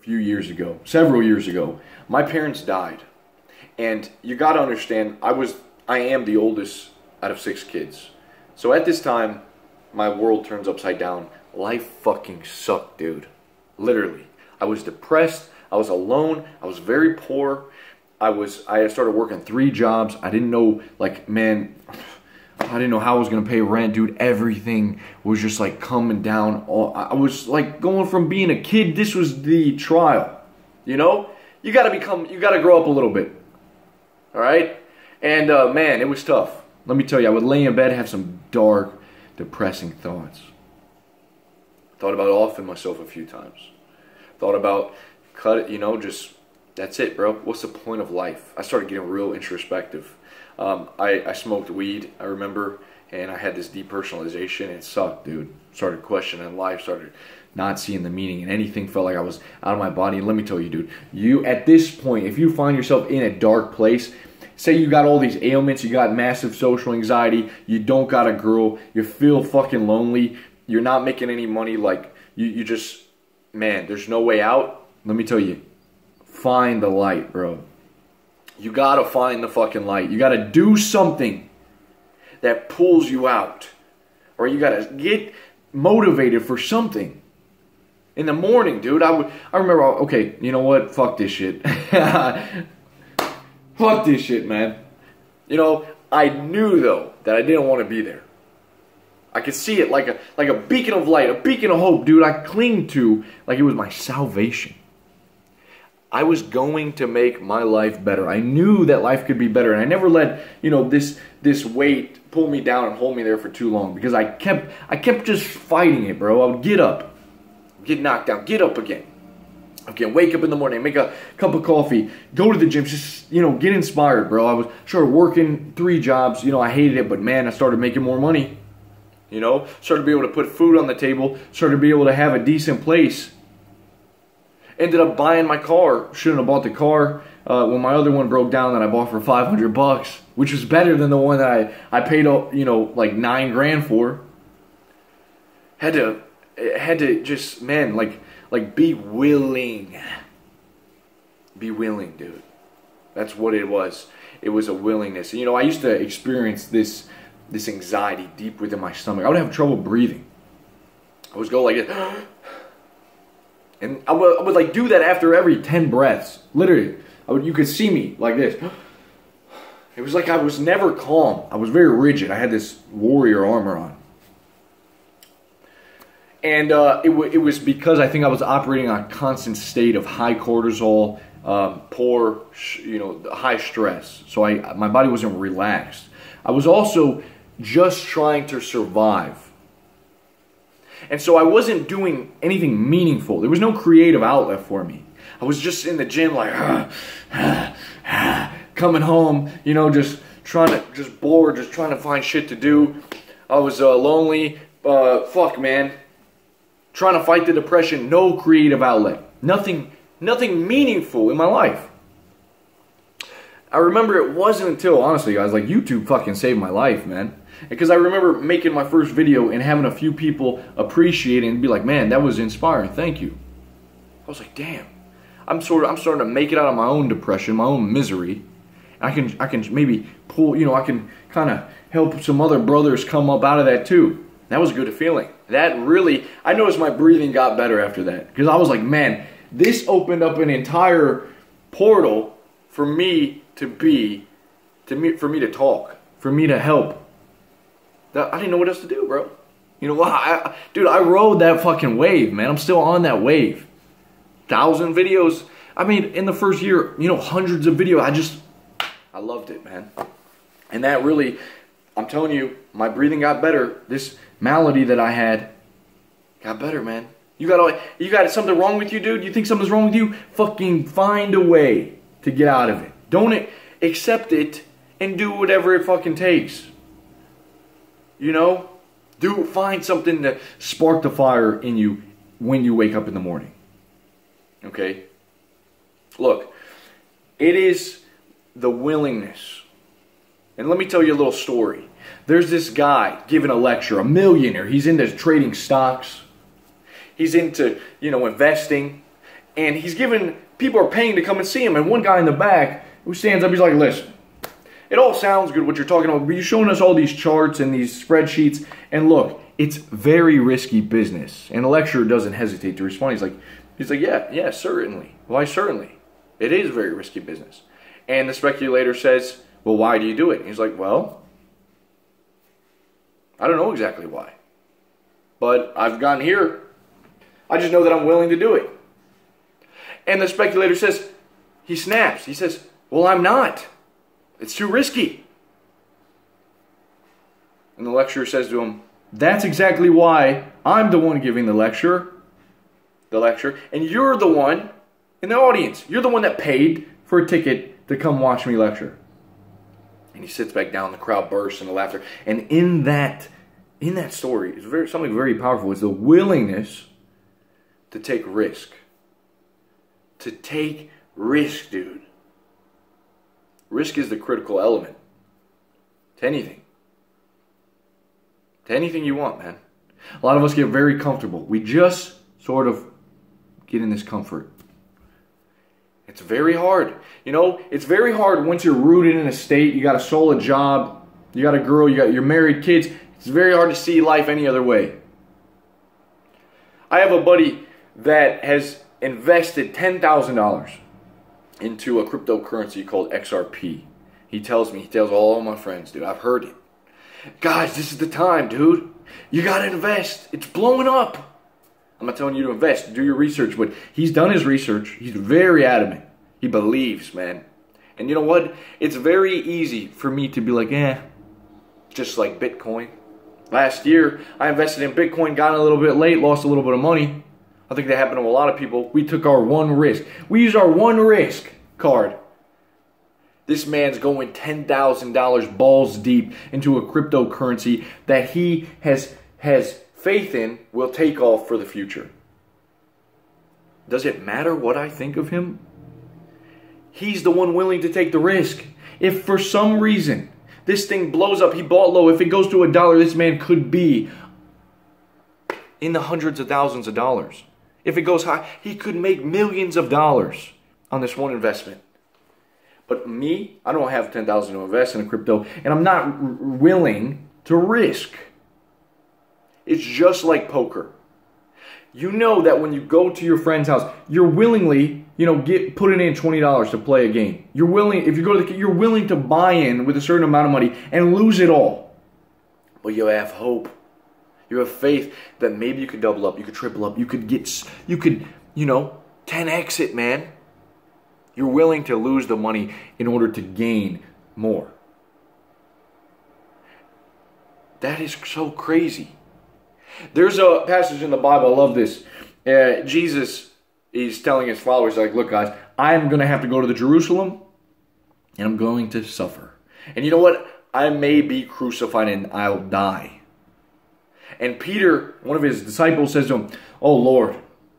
few years ago, several years ago. My parents died. And you got to understand, I am the oldest out of 6 kids. So at this time, my world turns upside down. Life fucking sucked, dude. Literally. I was depressed. I was alone. I was very poor. I started working 3 jobs. I didn't know, like, man, I didn't know how I was going to pay rent, dude. Everything was just, like, coming down. I was, like, going from being a kid. This was the trial, you know? You got to grow up a little bit, all right? And, man, it was tough. Let me tell you, I would lay in bed, have some dark, depressing thoughts. Thought about offing myself a few times. Thought about just, that's it, bro. What's the point of life? I started getting real introspective. I smoked weed, I remember, and I had this depersonalization. It sucked, dude. Started questioning life, started not seeing the meaning in anything, felt like I was out of my body. And let me tell you, dude, you, at this point, if you find yourself in a dark place, say you got all these ailments, you got massive social anxiety, you don't got a girl, you feel fucking lonely, you're not making any money, like, you just, man, there's no way out. Let me tell you, find the light, bro. You gotta find the fucking light. You gotta do something that pulls you out. Or you gotta get motivated for something. In the morning, dude, I remember, okay, you know what? Fuck this shit. Fuck this shit, man. You know, I knew, though, that I didn't want to be there. I could see it like a beacon of light, a beacon of hope, dude. I clinged to like it was my salvation. I was going to make my life better. I knew that life could be better, and I never let, this weight pull me down and hold me there for too long, because I kept just fighting it, bro. I would get up, get knocked down, get up again. Again, wake up in the morning, make a cup of coffee, go to the gym, just, get inspired, bro. I started working 3 jobs. I hated it, but man, I started making more money. Started to be able to put food on the table, started to be able to have a decent place. Ended up buying my car. Shouldn't have bought the car when my other one broke down that I bought for $500, which was better than the one that I paid, like $9 grand for. Had to just, man, like be willing. Be willing, dude. That's what it was. It was a willingness. I used to experience this anxiety deep within my stomach. I would have trouble breathing. I would go like this. And I would like do that after every 10 breaths. Literally. You could see me like this. It was like I was never calm. I was very rigid. I had this warrior armor on. And it was because I think I was operating on a constant state of high cortisol, poor, high stress. So my body wasn't relaxed. I was also just trying to survive. And so I wasn't doing anything meaningful. There was no creative outlet for me. I was just in the gym like, coming home, just bored, just trying to find shit to do. I was lonely, fuck, man. Trying to fight the depression, no creative outlet. Nothing meaningful in my life. I remember it wasn't until, honestly, guys, like YouTube fucking saved my life, man. Because I remember making my first video and having a few people appreciate it and be like, man, that was inspiring, thank you. I was like, damn. I'm starting to make it out of my own depression, my own misery. I can maybe pull, I can kind of help some other brothers come up out of that too. That was a good feeling. That really, I noticed my breathing got better after that. Because I was like, man, this opened up an entire portal for me to talk, for me to help. I didn't know what else to do, bro. Dude, I rode that fucking wave, man. I'm still on that wave. 1,000 videos. I mean, in the first year, hundreds of videos. I loved it, man. And that really, I'm telling you, my breathing got better. This malady that I had got better, man. You got something wrong with you, dude? You think something's wrong with you? Fucking find a way to get out of it. Don't accept it and do whatever it fucking takes. Find something to spark the fire in you when you wake up in the morning. Okay? Look, it is the willingness. And let me tell you a little story. There's this guy giving a lecture, a millionaire. He's into trading stocks. He's into, investing. And he's given, people are paying to come and see him. And one guy in the back who stands up, he's like, listen, it all sounds good what you're talking about, but you're showing us all these charts and these spreadsheets. And look, it's very risky business. And the lecturer doesn't hesitate to respond. He's like, yeah, certainly. Why, certainly. It is very risky business. And the speculator says, well, why do you do it? And he's like, well, I don't know exactly why. But I've gotten here. I just know that I'm willing to do it. And the speculator says, he snaps. He says, well, I'm not. It's too risky. And the lecturer says to him, that's exactly why I'm the one giving the lecture, and you're the one in the audience. You're the one that paid for a ticket to come watch me lecture. And he sits back down, the crowd bursts into laughter. And in that story is something very powerful. It's the willingness to take risk. To take risk, dude. Risk is the critical element to anything. To anything you want, man. A lot of us get very comfortable. We just sort of get in this comfort. It's very hard. You know, it's very hard once you're rooted in a state, you got a solid job, you got a girl, you're married, kids. It's very hard to see life any other way. I have a buddy that has invested $10,000 into a cryptocurrency called XRP. He tells all my friends, dude, I've heard it. Guys, this is the time, dude. You got to invest. It's blowing up. I'm not telling you to invest. Do your research. But he's done his research. He's very adamant. He believes, man. And you know what? It's very easy for me to be like, just like Bitcoin. Last year, I invested in Bitcoin, got in a little bit late, lost a little bit of money. I think that happened to a lot of people. We took our one risk. We used our one risk card. This man's going $10,000 balls deep into a cryptocurrency that he has faith in will take off for the future. Does it matter what I think of him? He's the one willing to take the risk. If for some reason this thing blows up, he bought low, if it goes to $1, this man could be in the hundreds of thousands of dollars. If it goes high, he could make millions of dollars on this one investment. But me, I don't have $10,000 to invest in a crypto, and I'm not willing to risk. It's just like poker. You know that when you go to your friend's house, you're willingly, putting in $20 to play a game. You're willing, if you go to you're willing to buy in with a certain amount of money and lose it all. But you have hope. You have faith that maybe you could double up, you could triple up, you could 10x it, man. You're willing to lose the money in order to gain more. That is so crazy. There's a passage in the Bible, I love this. Jesus is telling his followers, like, look guys, I'm going to have to go to the Jerusalem and I'm going to suffer. And you know what? I may be crucified and I'll die. And Peter, one of his disciples, says to him, oh Lord,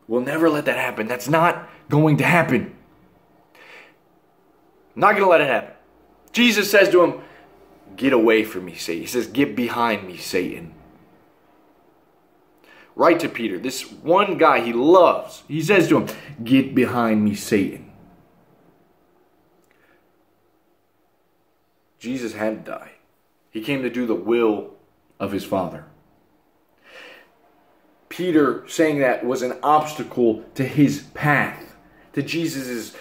we'll never let that happen. That's not going to happen. Not going to let it happen. Jesus says to him, get away from me, Satan. He says, get behind me, Satan. Right to Peter, this one guy he loves. He says to him, get behind me, Satan. Jesus had to die. He came to do the will of his Father. Peter saying that was an obstacle to his path, to Jesus'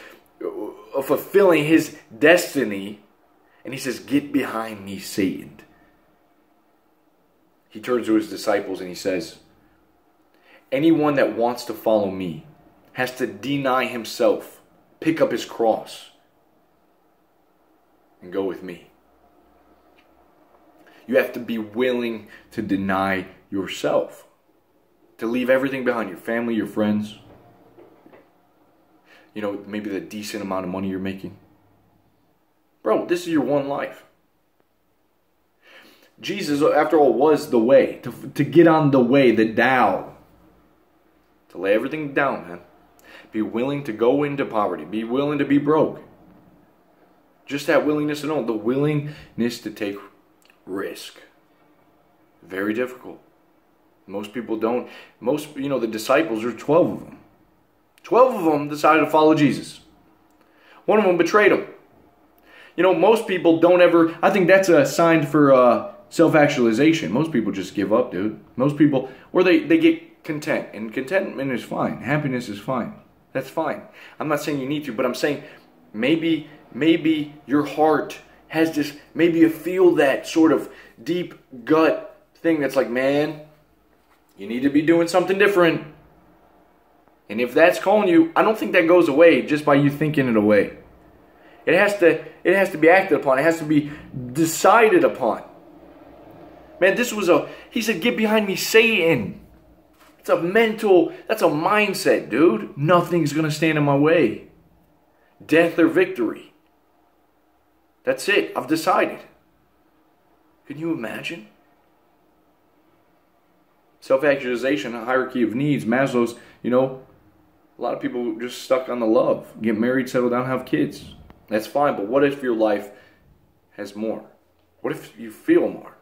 fulfilling his destiny. And he says, get behind me, Satan. He turns to his disciples and he says, anyone that wants to follow me has to deny himself, pick up his cross, and go with me. You have to be willing to deny yourself, to leave everything behind, your family, your friends, maybe the decent amount of money you're making. Bro, this is your one life. Jesus, after all, was the way, to get on the way, the Tao. To lay everything down, man. Be willing to go into poverty. Be willing to be broke. Just that willingness alone. The willingness to take risk. Very difficult. Most people don't. The disciples, there's 12 of them. 12 of them decided to follow Jesus. One of them betrayed him. You know, most people don't ever, I think that's a sign for self-actualization. Most people just give up, dude. Most people, or they get content. And contentment is fine. Happiness is fine. That's fine. I'm not saying you need to, but I'm saying maybe your heart has this, maybe you feel that sort of deep gut thing that's like, man, you need to be doing something different. And if that's calling you, I don't think that goes away just by you thinking it away. It has to be acted upon. It has to be decided upon. Man, he said, get behind me, Satan. It's a that's a mindset, dude. Nothing's going to stand in my way. Death or victory. That's it. I've decided. Can you imagine? Self-actualization, a hierarchy of needs, Maslow's, you know, a lot of people just stuck on the love. Get married, settle down, have kids. That's fine, but what if your life has more? What if you feel more?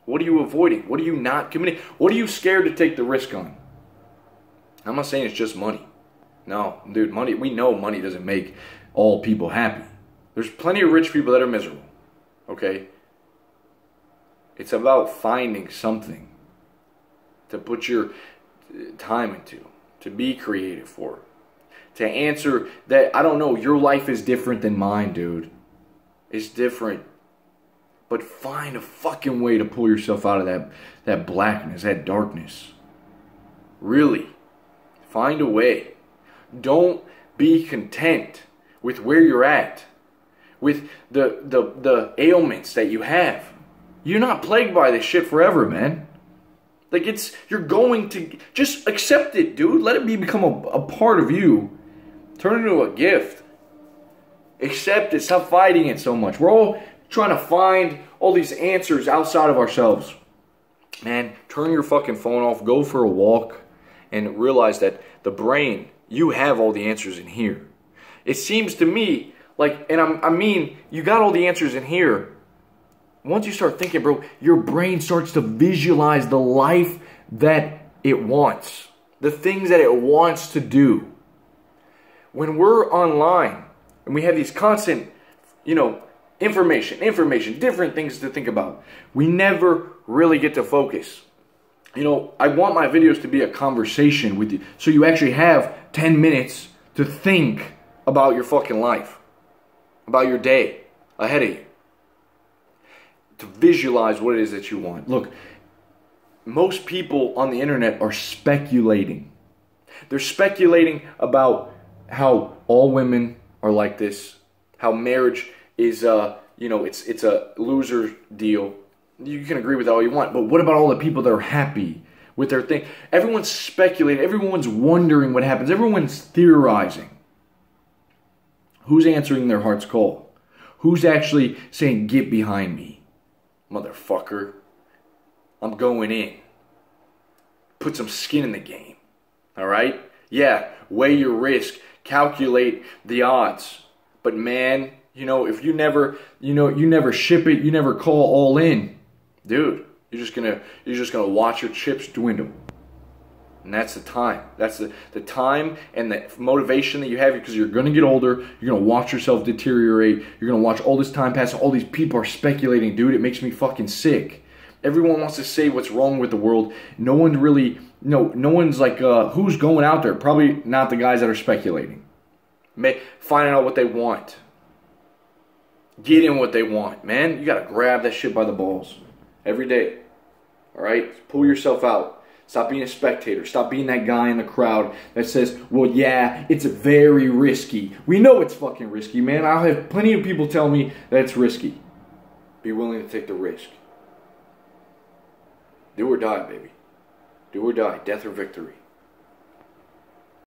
What are you avoiding? What are you not committing? What are you scared to take the risk on? I'm not saying it's just money. No, dude, money, we know money doesn't make all people happy. There's plenty of rich people that are miserable, okay? It's about finding something to put your time into, to be creative for, to answer that, I don't know, your life is different than mine, dude. It's different. But find a fucking way to pull yourself out of that blackness, that darkness. Really. Find a way. Don't be content with where you're at, with the ailments that you have. You're not plagued by this shit forever, man. Like, you're going to, just accept it, dude. Let it become a part of you. Turn it into a gift. Accept it. Stop fighting it so much. We're all trying to find all these answers outside of ourselves. Man, turn your fucking phone off. Go for a walk. And realize that the brain, you have all the answers in here. It seems to me like, and I mean, you got all the answers in here. Once you start thinking, bro, your brain starts to visualize the life that it wants. The things that it wants to do. When we're online and we have these constant, you know, information, different things to think about, we never really get to focus. You know, I want my videos to be a conversation with you. So you actually have 10 minutes to think about your fucking life. About your day ahead of you. To visualize what it is that you want. Look, most people on the internet are speculating. They're speculating about how all women are like this. How marriage is, you know, it's a loser deal. You can agree with that all you want, but what about all the people that are happy with their thing? Everyone's speculating. Everyone's wondering what happens. Everyone's theorizing. Who's answering their heart's call? Who's actually saying, get behind me, motherfucker? I'm going in. Put some skin in the game. All right? Yeah, weigh your risk. Calculate the odds. But man, you know, if you never ship it, you never call all in. Dude, you're just gonna watch your chips dwindle. And that's the time. That's the time and the motivation that you have, because you're gonna get older, you're gonna watch yourself deteriorate, you're gonna watch all this time pass, all these people are speculating, dude. It makes me fucking sick. Everyone wants to say what's wrong with the world. No one really, no one's like, who's going out there? Probably not the guys that are speculating. Finding out what they want. Getting what they want, man. You gotta grab that shit by the balls. Every day. Alright? Pull yourself out. Stop being a spectator. Stop being that guy in the crowd that says, well, yeah, it's very risky. We know it's fucking risky, man. I'll have plenty of people tell me that it's risky. Be willing to take the risk. Do or die, baby. Do or die. Death or victory.